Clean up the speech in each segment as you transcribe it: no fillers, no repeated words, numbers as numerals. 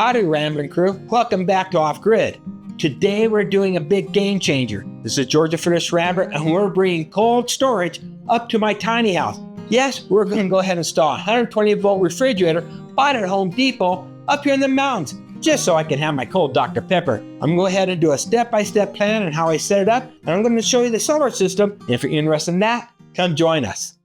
Howdy Rambling crew, welcome back to Off Grid. Today we're doing a big game changer. This is Georgia Fearless Rambler and we're bringing cold storage up to my tiny house. Yes, we're going to go ahead and install a 120 volt refrigerator bought at Home Depot up here in the mountains, just so I can have my cold Dr. Pepper. I'm going to go ahead and do a step-by-step plan on how I set it up, and I'm going to show you the solar system. If you're interested in that, come join us.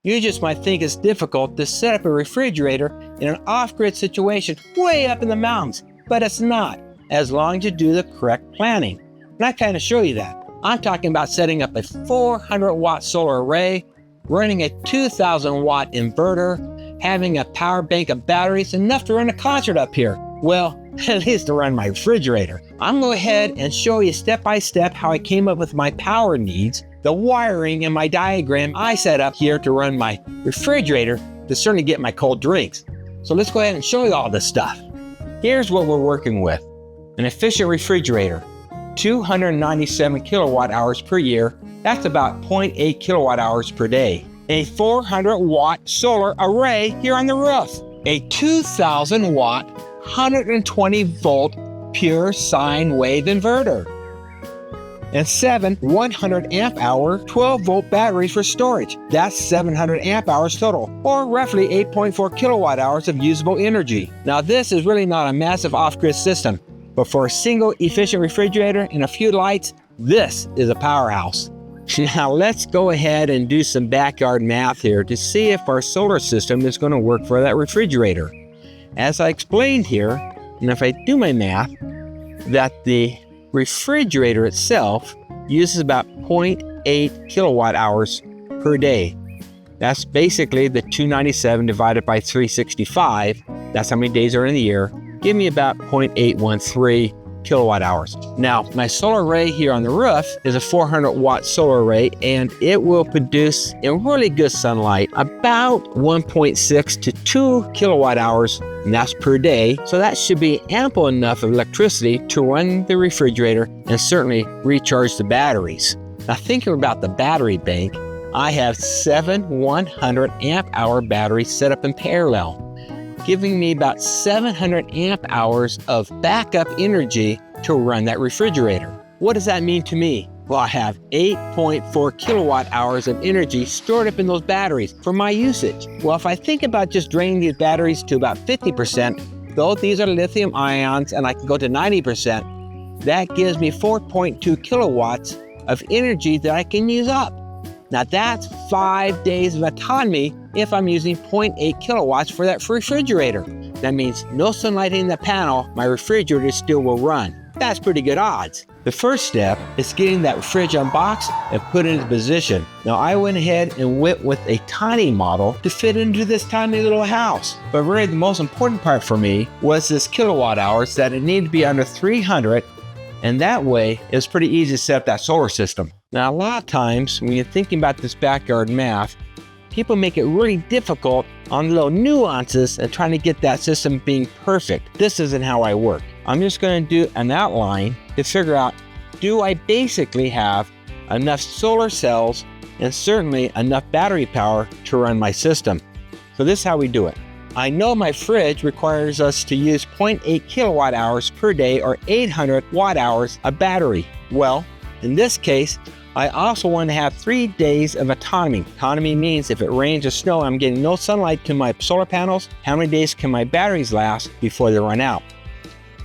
You just might think it's difficult to set up a refrigerator in an off-grid situation way up in the mountains, but it's not, as long as you do the correct planning. And I kind of show you that. I'm talking about setting up a 400 watt solar array, running a 2000 watt inverter, having a power bank of batteries enough to run a concert up here. Well, at least to run my refrigerator. I'm going to go ahead and show you step by step how I came up with my power needs, the wiring and my diagram I set up here to run my refrigerator to certainly get my cold drinks. So let's go ahead and show you all this stuff. Here's what we're working with. An efficient refrigerator, 297 kilowatt hours per year. That's about 0.8 kilowatt hours per day. A 400 watt solar array here on the roof. A 2000 watt, 120 volt pure sine wave inverter. And 7 100 amp hour 12 volt batteries for storage. That's 700 amp hours total, or roughly 8.4 kilowatt hours of usable energy. Now this is really not a massive off-grid system, but for a single efficient refrigerator and a few lights, this is a powerhouse. Now let's go ahead and do some backyard math here to see if our solar system is going to work for that refrigerator. As I explained here, and if I do my math, that the refrigerator itself uses about 0.8 kilowatt hours per day. That's basically the 297 divided by 365. That's how many days are in the year. Give me about 0.813 kilowatt hours. Now, my solar array here on the roof is a 400 watt solar array, and it will produce in really good sunlight about 1.6 to 2 kilowatt hours, and that's per day. So that should be ample enough of electricity to run the refrigerator and certainly recharge the batteries. Now, thinking about the battery bank, I have 7 100 amp hour batteries set up in parallel, giving me about 700 amp hours of backup energy to run that refrigerator. What does that mean to me? Well, I have 8.4 kilowatt hours of energy stored up in those batteries for my usage. Well, if I think about just draining these batteries to about 50%, though these are lithium ions and I can go to 90%, that gives me 4.2 kilowatts of energy that I can use up. Now that's 5 days of autonomy if I'm using 0.8 kilowatts for that refrigerator. That means no sunlight in the panel, my refrigerator still will run. That's pretty good odds. The first step is getting that fridge unboxed and put into position. Now I went ahead and went with a tiny model to fit into this tiny little house. But really the most important part for me was this kilowatt hours, that it needed to be under 300, and that way it's pretty easy to set up that solar system. Now, a lot of times when you're thinking about this backyard math, people make it really difficult on little nuances and trying to get that system being perfect. This isn't how I work. I'm just going to do an outline to figure out, do I basically have enough solar cells and certainly enough battery power to run my system? So this is how we do it. I know my fridge requires us to use 0.8 kilowatt hours per day, or 800 watt hours of battery. Well, in this case, I also want to have 3 days of autonomy. Autonomy means if it rains or snow, I'm getting no sunlight to my solar panels, how many days can my batteries last before they run out?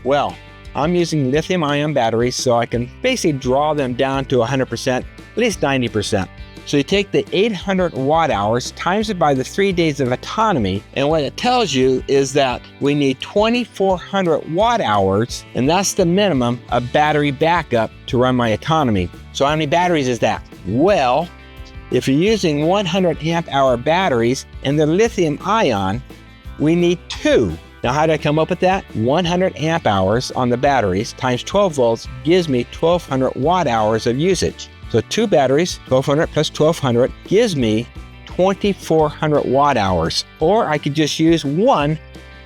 Well, I'm using lithium ion batteries, so I can basically draw them down to 100%, at least 90%. So you take the 800 watt hours, times it by the 3 days of autonomy, and what it tells you is that we need 2400 watt hours, and that's the minimum of battery backup to run my autonomy. So how many batteries is that? Well, if you're using 100 amp hour batteries and they're lithium ion, we need 2. Now how did I come up with that? 100 amp hours on the batteries times 12 volts gives me 1200 watt hours of usage. So 2 batteries, 1200 plus 1200, gives me 2400 watt hours. Or I could just use one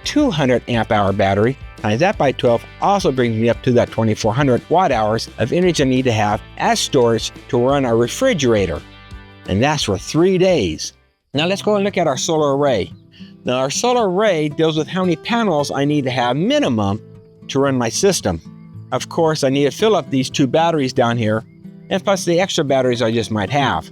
200 amp hour battery, times that by 12, also brings me up to that 2400 watt hours of energy I need to have as storage to run a refrigerator. And that's for 3 days. Now let's go and look at our solar array. Now our solar array deals with how many panels I need to have minimum to run my system. Of course, I need to fill up these 2 batteries down here, and plus the extra batteries I just might have.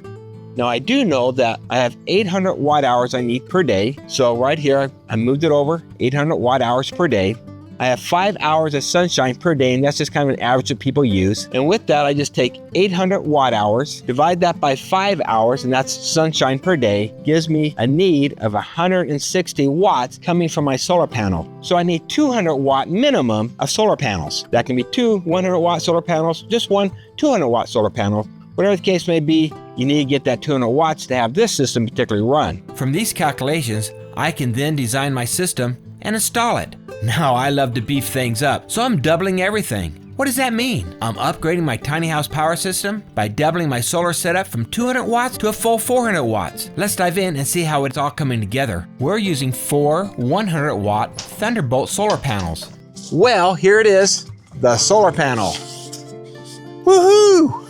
Now I do know that I have 800 watt hours I need per day. So right here, I moved it over, 800 watt hours per day. I have 5 hours of sunshine per day, and that's just kind of an average that people use. And with that, I just take 800 watt hours, divide that by 5 hours, and that's sunshine per day, gives me a need of 160 watts coming from my solar panel. So I need 200 watt minimum of solar panels. That can be 2 100 watt solar panels, just one 200 watt solar panel. Whatever the case may be, you need to get that 200 watts to have this system particularly run. From these calculations, I can then design my system and install it. Now I love to beef things up, so I'm doubling everything. What does that mean? I'm upgrading my tiny house power system by doubling my solar setup from 200 watts to a full 400 watts. Let's dive in and see how it's all coming together. We're using 4 100 watt Thunderbolt solar panels. Well, here it is, the solar panel. Woohoo!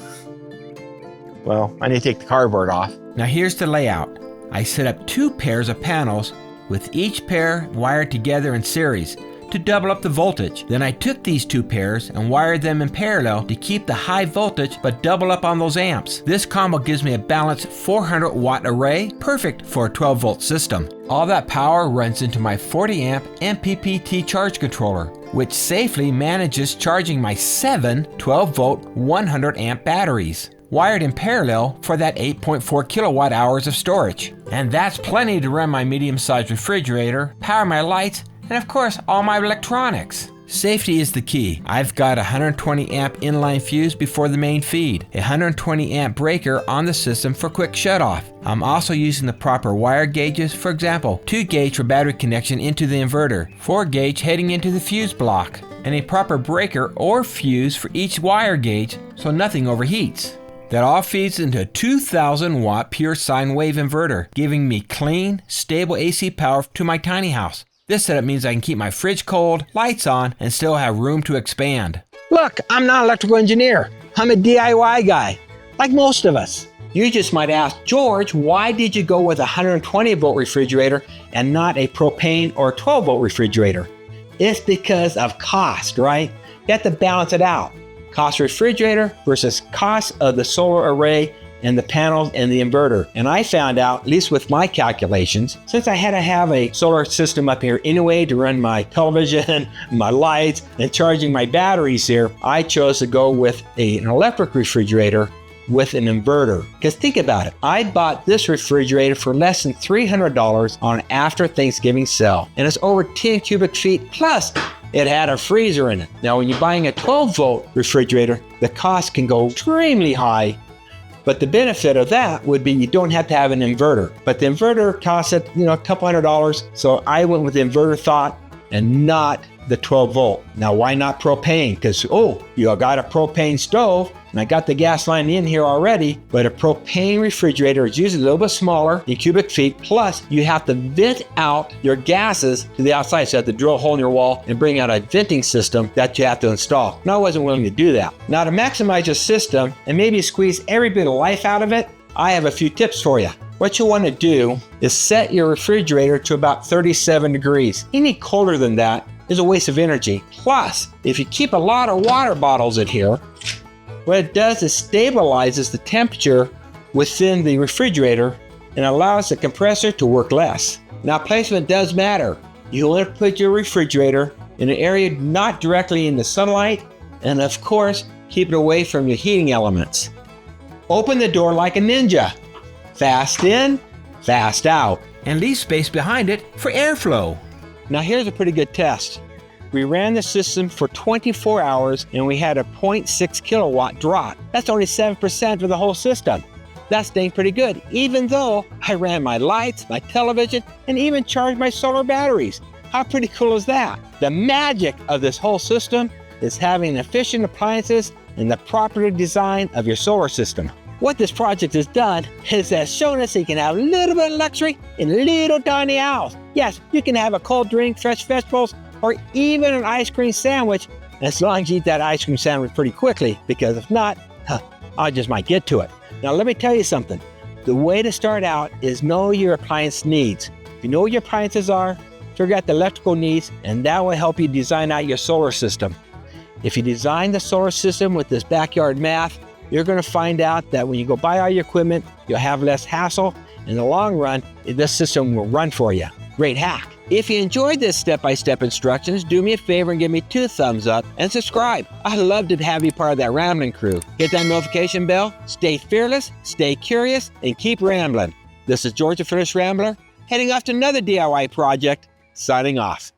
Well, I need to take the cardboard off. Now here's the layout. I set up 2 pairs of panels with each pair wired together in series to double up the voltage. Then I took these 2 pairs and wired them in parallel to keep the high voltage but double up on those amps. This combo gives me a balanced 400 watt array, perfect for a 12 volt system. All that power runs into my 40 amp MPPT charge controller, which safely manages charging my 7 12 volt 100 amp batteries, wired in parallel for that 8.4 kilowatt hours of storage. And that's plenty to run my medium-sized refrigerator, power my lights, and of course all my electronics. Safety is the key. I've got a 120 amp inline fuse before the main feed, a 120 amp breaker on the system for quick shutoff. I'm also using the proper wire gauges, for example, 2 gauge for battery connection into the inverter, 4 gauge heading into the fuse block, and a proper breaker or fuse for each wire gauge so nothing overheats. That all feeds into a 2000 watt pure sine wave inverter, giving me clean, stable AC power to my tiny house. This setup means I can keep my fridge cold, lights on, and still have room to expand. Look, I'm not an electrical engineer. I'm a DIY guy, like most of us. You just might ask, George, why did you go with a 120 volt refrigerator and not a propane or 12 volt refrigerator? It's because of cost, right? You have to balance it out. Cost of refrigerator versus cost of the solar array and the panels and the inverter. And I found out, at least with my calculations, since I had to have a solar system up here anyway to run my television, my lights, and charging my batteries here, I chose to go with an electric refrigerator with an inverter. Because think about it, I bought this refrigerator for less than $300 on after Thanksgiving sale, and it's over 10 cubic feet, plus it had a freezer in it. Now when you're buying a 12 volt refrigerator, the cost can go extremely high, but the benefit of that would be you don't have to have an inverter. But the inverter costs it, a couple $100, so I went with the inverter thought and not the 12 volt. Now why not propane? Because you got a propane stove, and I got the gas line in here already, but a propane refrigerator is usually a little bit smaller in cubic feet, plus you have to vent out your gases to the outside, so you have to drill a hole in your wall and bring out a venting system that you have to install. And I wasn't willing to do that. Now to maximize your system and maybe squeeze every bit of life out of it, I have a few tips for you. What you want to do is set your refrigerator to about 37 degrees. Any colder than that is a waste of energy. Plus, if you keep a lot of water bottles in here, what it does is stabilizes the temperature within the refrigerator and allows the compressor to work less. Now placement does matter. You want to put your refrigerator in an area not directly in the sunlight, and of course, keep it away from your heating elements. Open the door like a ninja. Fast in, fast out. And leave space behind it for airflow. Now here's a pretty good test. We ran the system for 24 hours and we had a 0.6 kilowatt drop. That's only 7% of the whole system. That's dang pretty good, even though I ran my lights, my television, and even charged my solar batteries. How pretty cool is that? The magic of this whole system is having efficient appliances and the proper design of your solar system. What this project has done is that shown us that you can have a little bit of luxury in a little tiny house. Yes, you can have a cold drink, fresh vegetables, or even an ice cream sandwich, as long as you eat that ice cream sandwich pretty quickly, because if not, I just might get to it. Now let me tell you something. The way to start out is know your appliance needs. If you know what your appliances are, figure out the electrical needs, and that will help you design out your solar system. If you design the solar system with this backyard math, you're going to find out that when you go buy all your equipment, you'll have less hassle. In the long run, this system will run for you. Great hack. If you enjoyed this step-by-step instructions, do me a favor and give me 2 thumbs up and subscribe. I'd love to have you part of that rambling crew. Hit that notification bell, stay fearless, stay curious, and keep rambling. This is George the Fearless Rambler, heading off to another DIY project, signing off.